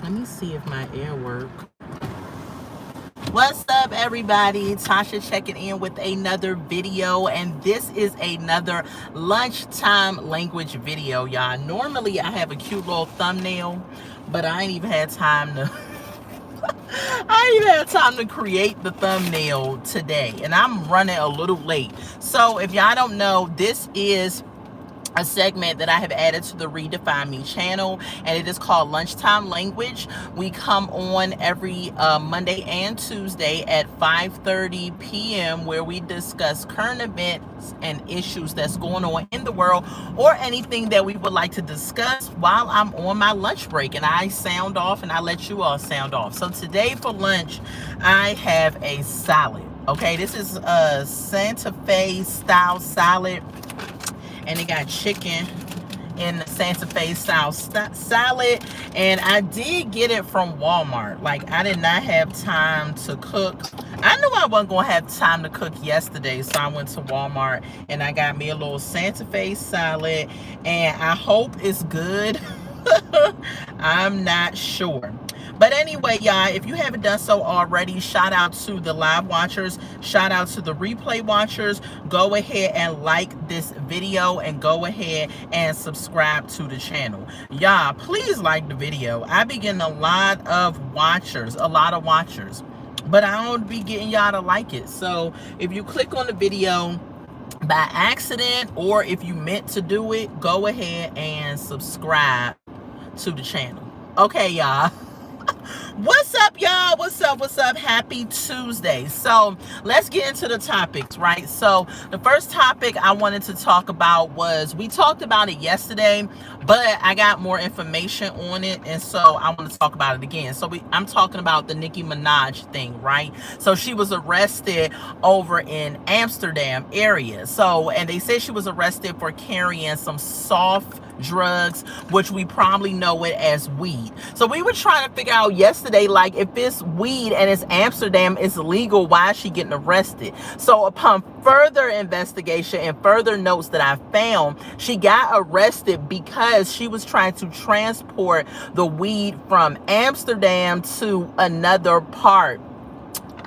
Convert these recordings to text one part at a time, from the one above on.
Let me see if my air work. What's up, everybody? Tasha checking in with another video, and this is another lunchtime language video, y'all. Normally, I have a cute little thumbnail, but I ain't even had time to. I ain't even had time to create the thumbnail today, and I'm running a little late. So, if y'all don't know, this is a segment that I have added to the Redefine Me channel, and it is called Lunchtime Language. We come on every Monday and Tuesday at 5:30 p.m. where we discuss current events and issues that's going on in the world, or anything that we would like to discuss while I'm on my lunch break, and I sound off and I let you all sound off. So today for lunch, I have a salad. Okay, this is a Santa Fe style salad, and it got chicken in the Santa Fe style salad. And I did get it from Walmart. Like, I did not have time to cook. I knew I wasn't gonna have time to cook yesterday, so I went to Walmart and I got me a little Santa Fe salad, and I hope it's good. I'm not sure. But anyway, y'all, if you haven't done so already, shout out to the live watchers, shout out to the replay watchers. Go ahead and like this video, and go ahead and subscribe to the channel. Y'all, please like the video. I be getting a lot of watchers, but I don't be getting y'all to like it. So if you click on the video by accident, or if you meant to do it, go ahead and subscribe to the channel. Okay, y'all. What's up, y'all? What's up? Happy Tuesday. So let's get into the topics, right? So the first topic I wanted to talk about was, we talked about it yesterday, but I got more information on it, and so I want to talk about it again. So I'm talking about the Nicki Minaj thing, right? So she was arrested over in Amsterdam area. So, and they said she was arrested for carrying some soft drugs, which we probably know it as weed. So we were trying to figure out yesterday, like, if it's weed and it's Amsterdam, it's legal, why is she getting arrested? So upon further investigation and further notes that I found, she got arrested because she was trying to transport the weed from Amsterdam to another part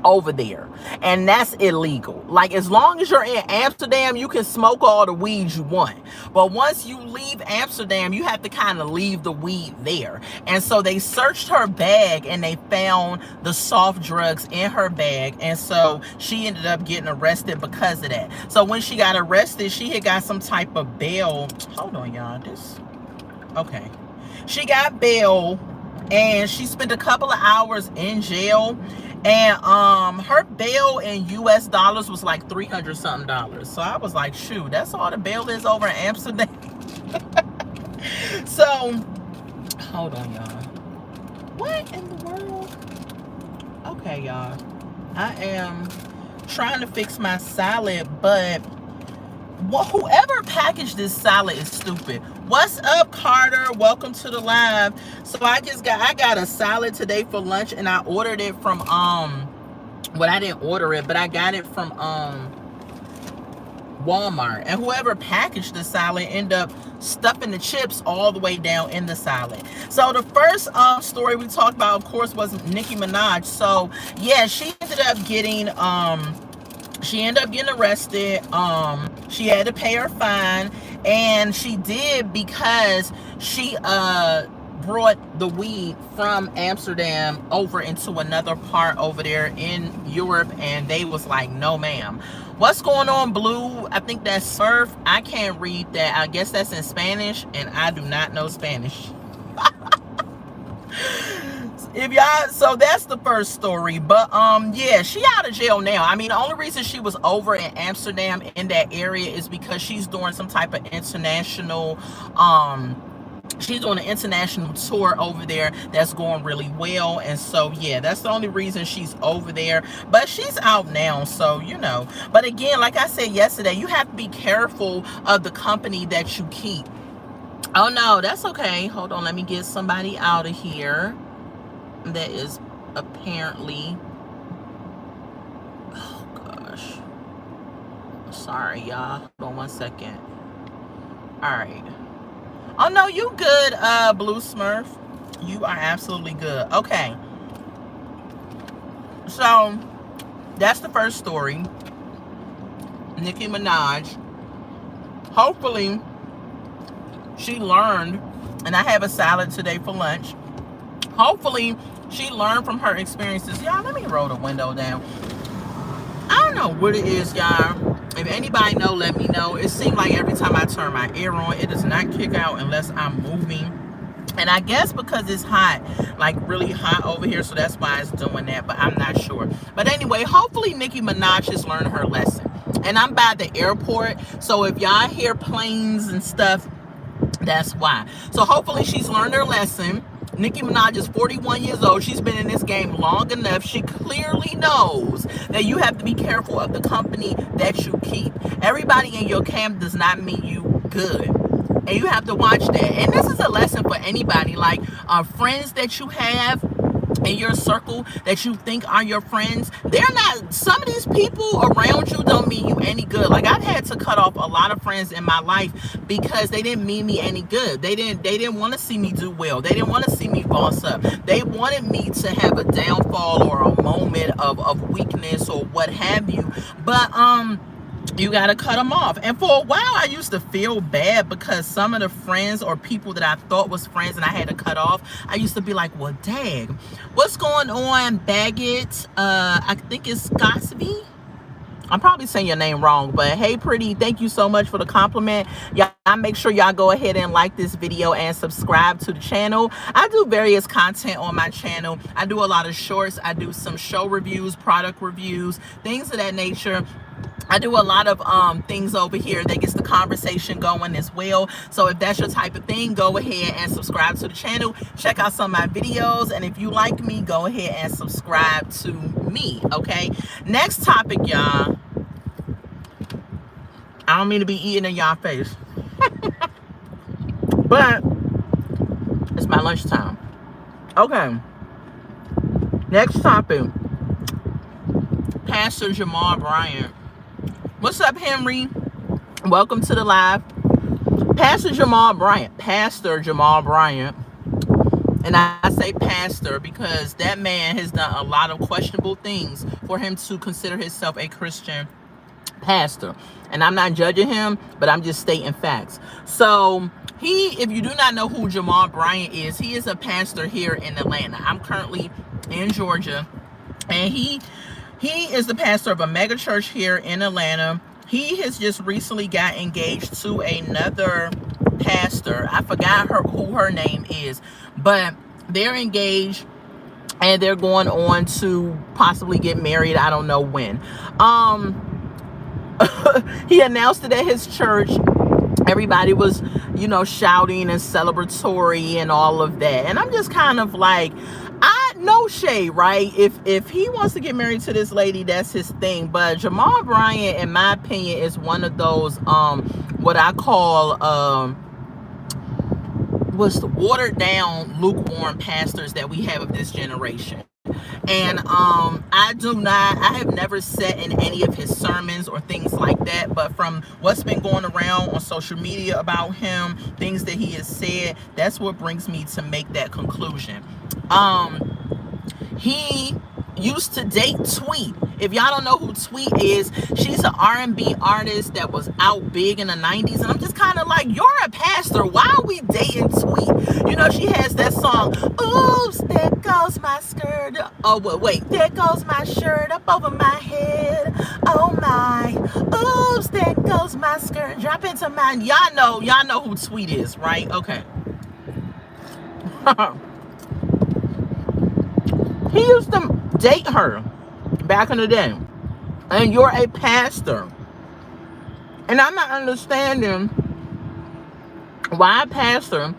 over there, and that's illegal. Like, as long as you're in Amsterdam, you can smoke all the weed you want, but once you leave Amsterdam, you have to kind of leave the weed there. And so they searched her bag and they found the soft drugs in her bag, and so she ended up getting arrested because of that. So when she got arrested, she had got some type of bail. Hold on, y'all. Okay, she got bail, and she spent a couple of hours in jail. And her bail in US dollars was like $300 something. So I was like, shoot, that's all the bail is over in Amsterdam. So hold on, y'all. What in the world? Okay, y'all, I am trying to fix my salad, but whoever packaged this salad is stupid. What's up, Carter? Welcome to the live. So I got a salad today for lunch, and I ordered it from well, I didn't order it, but I got it from Walmart. And whoever packaged the salad ended up stuffing the chips all the way down in the salad. So the first story we talked about, of course, was Nicki Minaj. So yeah, she ended up getting arrested. She had to pay her fine, and she did because she brought the weed from Amsterdam over into another part over there in Europe, and they was like, no ma'am. What's going on, Blue? I think that's Surf. I can't read that. I guess that's in Spanish, and I do not know Spanish. If y'all, so that's the first story. But yeah, she out of jail now. I mean, the only reason she was over in Amsterdam in that area is because she's doing some type of international she's doing an international tour over there that's going really well. And so yeah, that's the only reason she's over there, but she's out now, so you know. But again, like I said yesterday, you have to be careful of the company that you keep. Oh no, that's okay. Hold on, let me get somebody out of here that is apparently, oh gosh, sorry y'all, hold on 1 second. All right. Oh no, you good, Blue Smurf. You are absolutely good. Okay. So, that's the first story. Nicki Minaj. Hopefully, she learned, and I have a salad today for lunch. Hopefully, she learned from her experiences. Y'all, let me roll the window down. I don't know what it is, y'all. If anybody know, let me know. It seems like every time I turn my air on, it does not kick out unless I'm moving. And I guess because it's hot, like really hot over here, so that's why it's doing that, but I'm not sure. But anyway, hopefully Nicki Minaj has learned her lesson. And I'm by the airport, so if y'all hear planes and stuff, that's why. So hopefully she's learned her lesson. Nicki Minaj is 41 years old. She's been in this game long enough. She clearly knows that you have to be careful of the company that you keep. Everybody in your camp does not mean you good. And you have to watch that. And this is a lesson for anybody. Like friends that you have in your circle that you think are your friends, they're not, some of these people around you don't mean you any good. Like I've had to cut off a lot of friends in my life because they didn't mean me any good. They didn't want to see me do well. They didn't want to see me boss up. They wanted me to have a downfall or a moment of weakness or what have you. But you got to cut them off. And for a while, I used to feel bad because some of the friends or people that I thought was friends and I had to cut off, I used to be like, well, dang, what's going on, Baggett? I think it's Scotsby. I'm probably saying your name wrong, but hey, pretty, thank you so much for the compliment. Y'all make sure y'all go ahead and like this video and subscribe to the channel. I do various content on my channel. I do a lot of shorts. I do some show reviews, product reviews, things of that nature. I do a lot of things over here that gets the conversation going as well. So if that's your type of thing, go ahead and subscribe to the channel. Check out some of my videos. And if you like me, go ahead and subscribe to me, okay? Next topic, y'all. I don't mean to be eating in y'all face. But it's my lunchtime. Okay. Next topic. Pastor Jamal Bryant. What's up, Henry? Welcome to the live. Pastor Jamal Bryant. And I say pastor because that man has done a lot of questionable things for him to consider himself a Christian pastor. And I'm not judging him, but I'm just stating facts. So if you do not know who Jamal Bryant is, he is a pastor here in Atlanta. I'm currently in Georgia, and he is the pastor of a mega church here in Atlanta. He has just recently got engaged to another pastor. I forgot who her name is, but they're engaged and they're going on to possibly get married. I don't know when. He announced it at his church. Everybody was, shouting and celebratory and all of that. And I'm just kind of like, no shade, right? If he wants to get married to this lady, that's his thing. But Jamal Bryant, in my opinion, is one of those what I call what's the watered down, lukewarm pastors that we have of this generation. And I have never sat in any of his sermons or things like that, but from what's been going around on social media about him, things that he has said, that's what brings me to make that conclusion. He used to date Tweet. If y'all don't know who Tweet is, she's an R&B artist that was out big in the 90s. And I'm just kind of like, you're a pastor. Why are we dating Tweet? She has that song, oops, there goes my skirt. Oh, wait, there goes my shirt up over my head. Oh, my. Oops, there goes my skirt. Drop into mine. Y'all know who Tweet is, right? Okay. He used to date her back in the day. And you're a pastor. And I'm not understanding why a pastor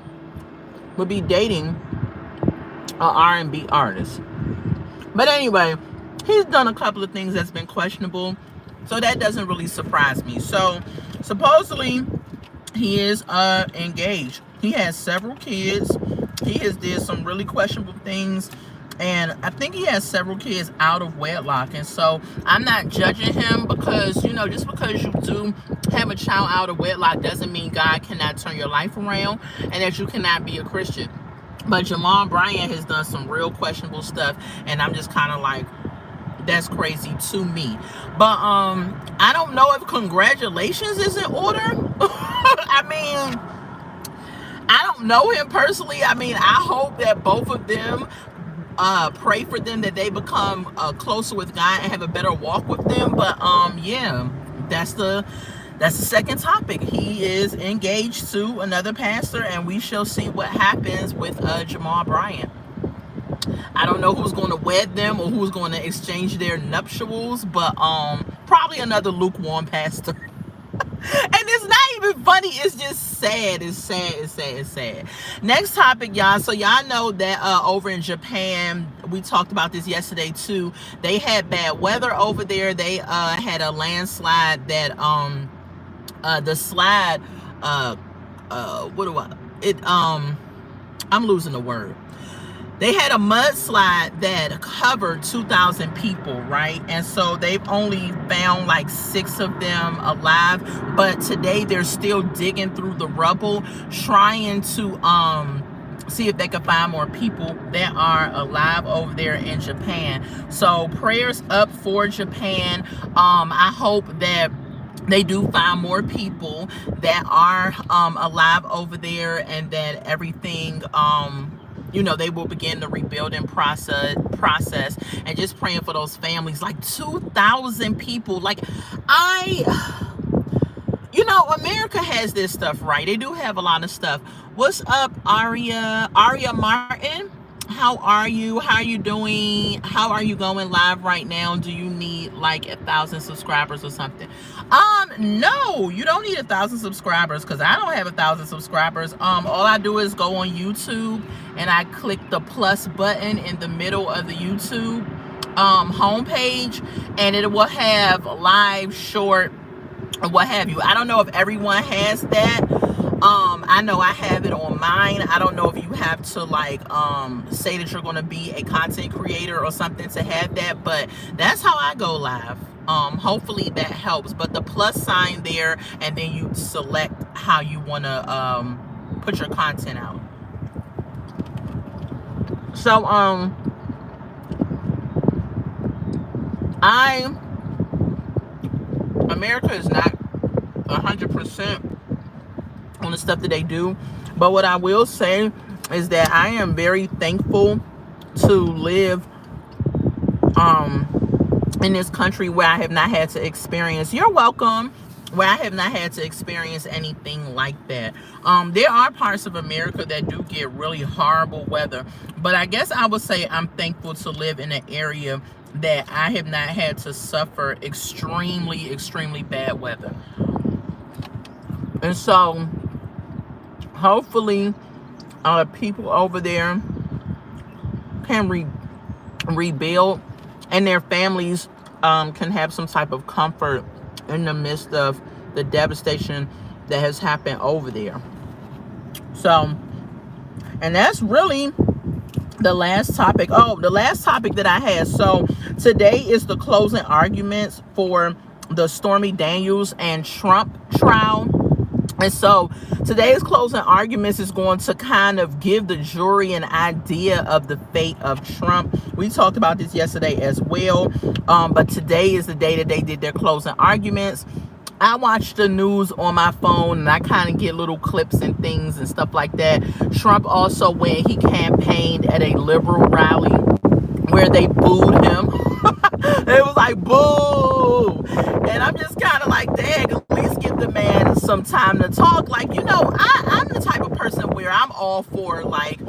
would be dating an R&B artist. But anyway, he's done a couple of things that's been questionable. So that doesn't really surprise me. So supposedly he is engaged. He has several kids. He has did some really questionable things. And I think he has several kids out of wedlock. And so I'm not judging him because, just because you do have a child out of wedlock doesn't mean God cannot turn your life around and that you cannot be a Christian. But Jamal Bryant has done some real questionable stuff, and I'm just kind of like, that's crazy to me. But I don't know if congratulations is in order. I mean, I don't know him personally. I mean, I hope that both of them pray for them, that they become closer with God and have a better walk with them. But yeah, that's the second topic. He is engaged to another pastor, and we shall see what happens with Jamal Bryant. I don't know who's going to wed them or who's going to exchange their nuptials, but probably another lukewarm pastor. And it's not even funny, it's just sad. It's sad. Next topic, y'all. So y'all know that over in Japan, we talked about this yesterday too, they had bad weather over there. They had a landslide that the slide I'm losing the word. They had a mudslide that covered 2,000 people, right? And so they've only found like 6 of them alive. But today they're still digging through the rubble, trying to see if they can find more people that are alive over there in Japan. So prayers up for Japan. I hope that they do find more people that are alive over there, and that everything they will begin the rebuilding process, and just praying for those families. Like 2,000 people. Like America has this stuff, right? They do have a lot of stuff. What's up, Aria Martin? How are you? How are you doing? How are you going live right now? Do you need like 1,000 subscribers or something? No, you don't need 1,000 subscribers, because I don't have 1,000 subscribers. All I do is go on YouTube and I click the plus button in the middle of the YouTube homepage, and it will have live, short, or what have you. I don't know if everyone has that. I know I have it on mine. I don't know if you have to like say that you're going to be a content creator or something to have that, but that's how I go live. Hopefully that helps. But the plus sign there, and then you select how you want to put your content out. So America is not 100% on the stuff that they do, but what I will say is that I am very thankful to live in this country where I have not had to experience, you're welcome, where I have not had to experience anything like that. There are parts of America that do get really horrible weather, but I guess I would say I'm thankful to live in an area that I have not had to suffer extremely bad weather. And so hopefully people over there can rebuild, and their families can have some type of comfort in the midst of the devastation that has happened over there. So, and that's really the last topic. Oh, the last topic that I had. So today is the closing arguments for the Stormy Daniels and Trump trial. And so today's closing arguments is going to kind of give the jury an idea of the fate of Trump. We talked about this yesterday as well, but today is the day that they did their closing arguments. I watch the news on my phone, and I kind of get little clips and things and stuff like that. Trump also, when he campaigned at a liberal rally where they booed him, it was like, boo. And I'm just kind of like, dang, at least give the man some time to talk. Like, I'm the type of person where I'm all for, like,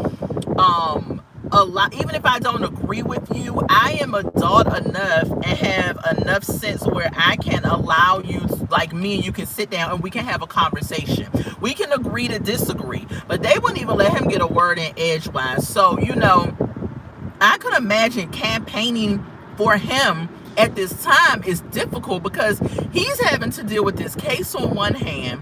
a lot, even if I don't agree with you, I am adult enough and have enough sense where I can allow you, like me and you can sit down and we can have a conversation. We can agree to disagree, but they wouldn't even let him get a word in edgewise. So, I could imagine campaigning for him at this time is difficult, because he's having to deal with this case on one hand.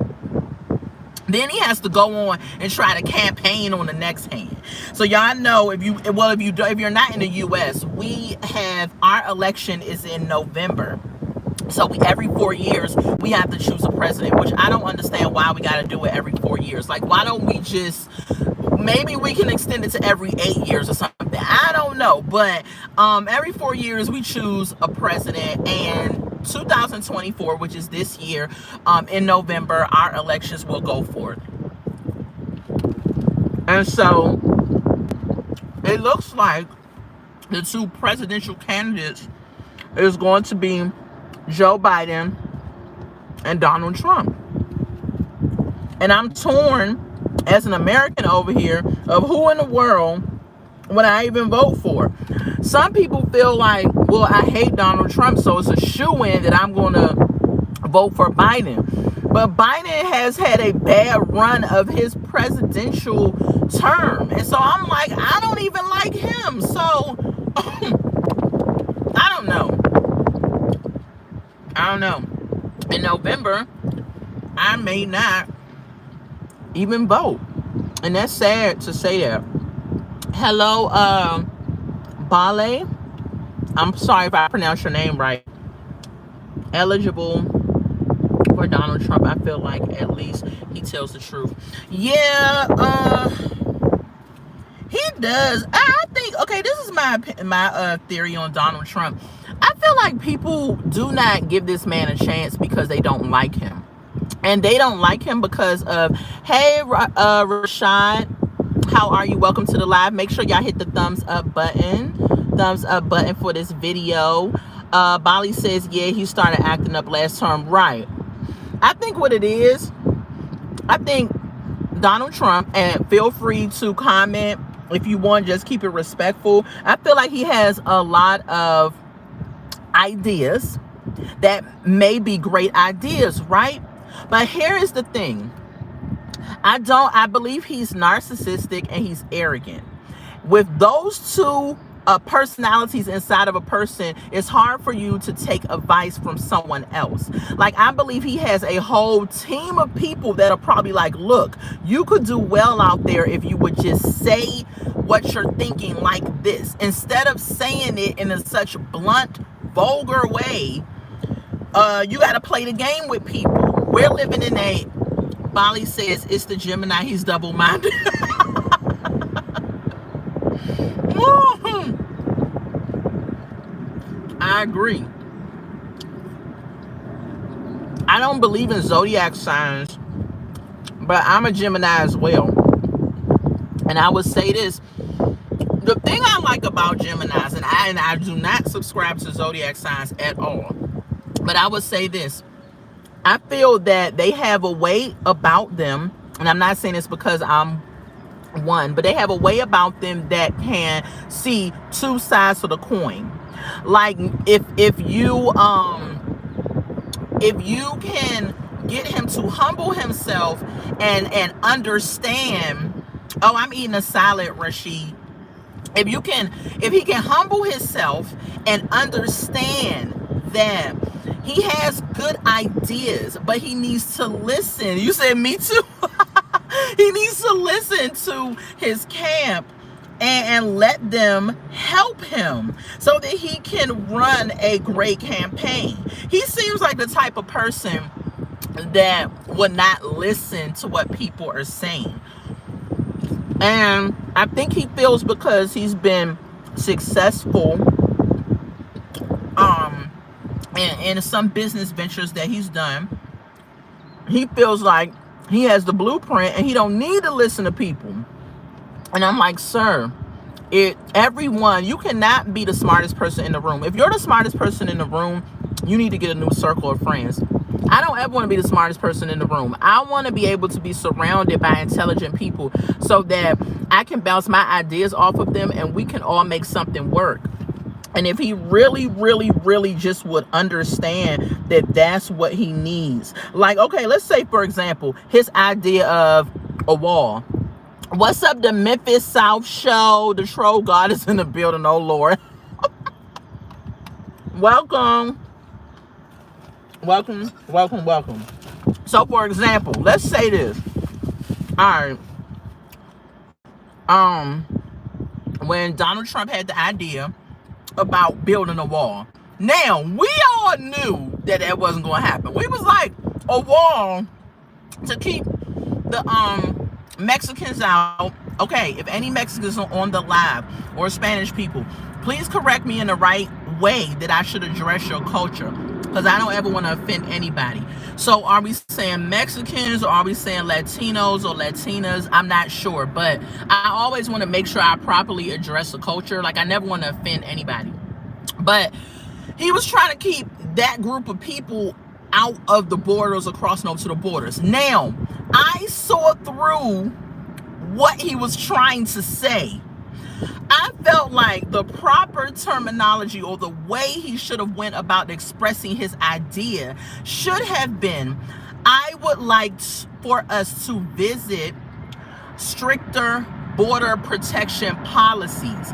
Then he has to go on and try to campaign on the next hand. So y'all know, if you're not in the U.S., we have, our election is in November. So every 4 years, we have to choose a president, which I don't understand why we got to do it every 4 years. Like, why don't we just maybe we can extend it to every 8 years or something. I don't know. But every 4 years we choose a president, and 2024, which is this year, in November, our elections will go forth. And so it looks like the two presidential candidates is going to be Joe Biden and Donald Trump. And I'm torn as an American over here of who in the world would I even vote for. Some people feel like, well, I hate Donald Trump, so it's a shoo-in that I'm going to vote for Biden. But Biden has had a bad run of his presidential term. And so I'm like, I don't even like him. So I don't know. In November, I may not even vote. And that's sad to say that. Hello, Bale. I'm sorry if I pronounced your name right. Eligible for Donald Trump. I feel like at least he tells the truth. Yeah, he does. I think, okay, this is my theory on Donald Trump. I feel like people do not give this man a chance because they don't like him. And they don't like him because of, hey, Rashad, how are you? Welcome to the live. Make sure y'all hit the thumbs up button for this video. Bali says, yeah, he started acting up last term. Right. I think what it is, I think Donald Trump, and feel free to comment if you want, just keep it respectful. I feel like he has a lot of ideas that may be great ideas, right? But here is the thing. I believe he's narcissistic and he's arrogant. With those two personalities inside of a person, it's hard for you to take advice from someone else. Like, I believe he has a whole team of people that are probably like, look, you could do well out there if you would just say what you're thinking like this, instead of saying it in such blunt, vulgar way. You got to play the game with people. We're living in a, Bali says it's the Gemini, he's double-minded. I agree. I don't believe in zodiac signs, but I'm a Gemini as well. And I would say this, the thing I like about Geminis, and I do not subscribe to zodiac signs at all, but I would say this, I feel that they have a way about them, and I'm not saying this because I'm one, but they have a way about them that can see two sides of the coin. Like, if you can get him to humble himself and understand, oh, I'm eating a salad, Rashid. If he can humble himself and understand that he has good ideas, but he needs to listen. You said me too. He needs to listen to his camp and let them help him so that he can run a great campaign. He seems like the type of person that would not listen to what people are saying. And I think he feels because he's been successful in some business ventures that he's done, he feels like he has the blueprint and he don't need to listen to people. And I'm like, sir, everyone, you cannot be the smartest person in the room. If you're the smartest person in the room, you need to get a new circle of friends. I don't ever want to be the smartest person in the room. I want to be able to be surrounded by intelligent people so that I can bounce my ideas off of them and we can all make something work. And if he really, really, really just would understand that that's what he needs. Like, okay, let's say, for example, his idea of a wall. What's up, the Memphis South Show? The troll god is in the building, oh Lord. Welcome. Welcome, welcome, welcome. So, for example, let's say this. All right. When Donald Trump had the idea about building a wall. Now, we all knew that that wasn't going to happen. We was like, a wall to keep the Mexicans out Okay, if any Mexicans are on the live or Spanish people, please correct me in the right way that I should address your culture, because I don't ever want to offend anybody. So are we saying Mexicans, or are we saying Latinos or Latinas? I'm not sure, but I always want to make sure I properly address the culture. Like, I never want to offend anybody. But he was trying to keep that group of people out of the borders or crossing over to the borders. Now, I saw through what he was trying to say. I felt like the proper terminology, or the way he should have went about expressing his idea, should have been, I would like for us to visit stricter border protection policies.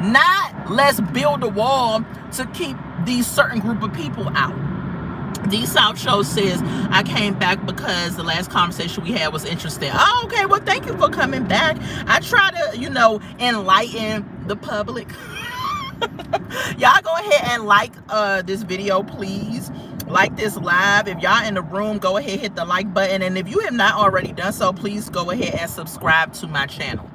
Not let's build a wall to keep these certain group of people out. D South Show says, I came back because the last conversation we had was interesting. Oh, okay. Well, thank you for coming back. I try to, enlighten the public. Y'all go ahead and like this video, please. Like this live. If y'all in the room, go ahead, hit the like button. And if you have not already done so, please go ahead and subscribe to my channel.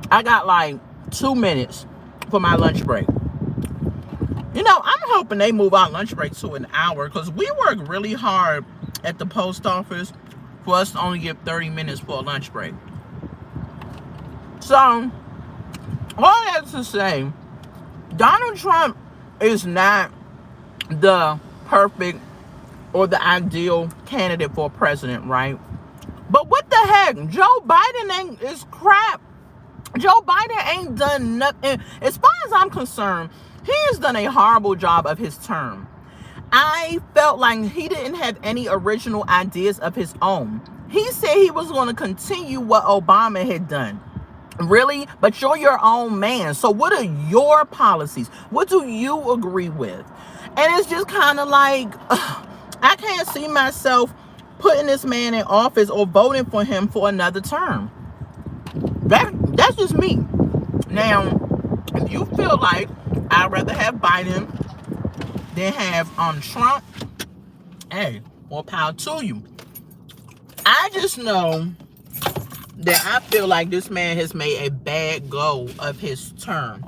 I got like 2 minutes for my lunch break. I'm hoping they move our lunch break to an hour, because we work really hard at the post office for us to only get 30 minutes for a lunch break. So, all that to say, Donald Trump is not the perfect or the ideal candidate for president, right? But what the heck? Joe Biden is crap. Joe Biden ain't done nothing. As far as I'm concerned, he has done a horrible job of his term. I felt like he didn't have any original ideas of his own. He said he was going to continue what Obama had done. Really? But you're your own man. So what are your policies? What do you agree with? And it's just kind of like, I can't see myself putting this man in office or voting for him for another term. That's just me. Now, if you feel like I'd rather have Biden than have Trump, hey, more power to you. I just know that I feel like this man has made a bad go of his term.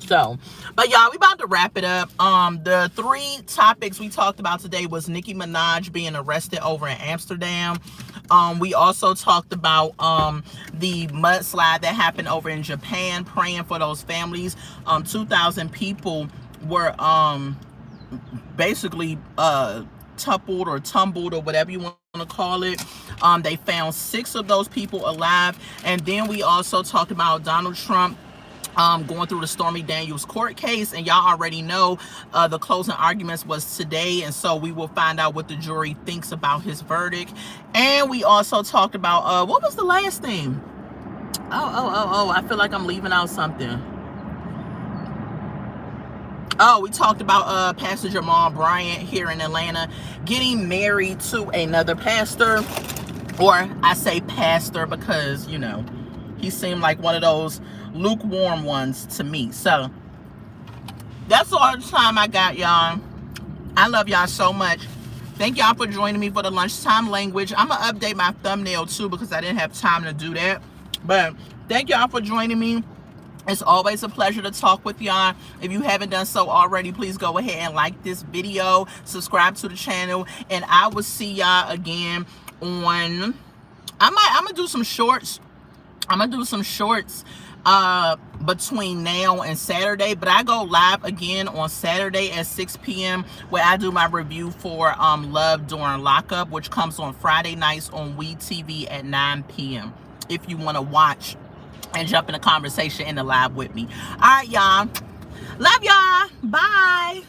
So, but y'all, we about to wrap it up. The 3 topics we talked about today was Nicki Minaj being arrested over in Amsterdam. We also talked about the mudslide that happened over in Japan, praying for those families. 2,000 people were basically toppled or tumbled, or whatever you want to call it. They found 6 of those people alive. And then we also talked about Donald Trump going through the Stormy Daniels court case, and y'all already know the closing arguments was today, and so we will find out what the jury thinks about his verdict. And we also talked about what was the last thing? I feel like I'm leaving out something. Oh, we talked about Pastor Jamal Bryant here in Atlanta getting married to another pastor, or I say pastor because he seemed like one of those lukewarm ones to me. So that's all the time I got, y'all. I love y'all so much. Thank y'all for joining me for the lunchtime language. I'm gonna update my thumbnail too, because I didn't have time to do that. But thank y'all for joining me. It's always a pleasure to talk with y'all. If you haven't done so already, please go ahead and like this video, subscribe to the channel, and I will see y'all again on, I'm gonna do some shorts. Between now and Saturday, but I go live again on Saturday at 6 p.m. where I do my review for Love During Lockup, which comes on Friday nights on WeTV at 9 p.m. if you want to watch and jump in a conversation in the live with me. All right, y'all. Love y'all. Bye.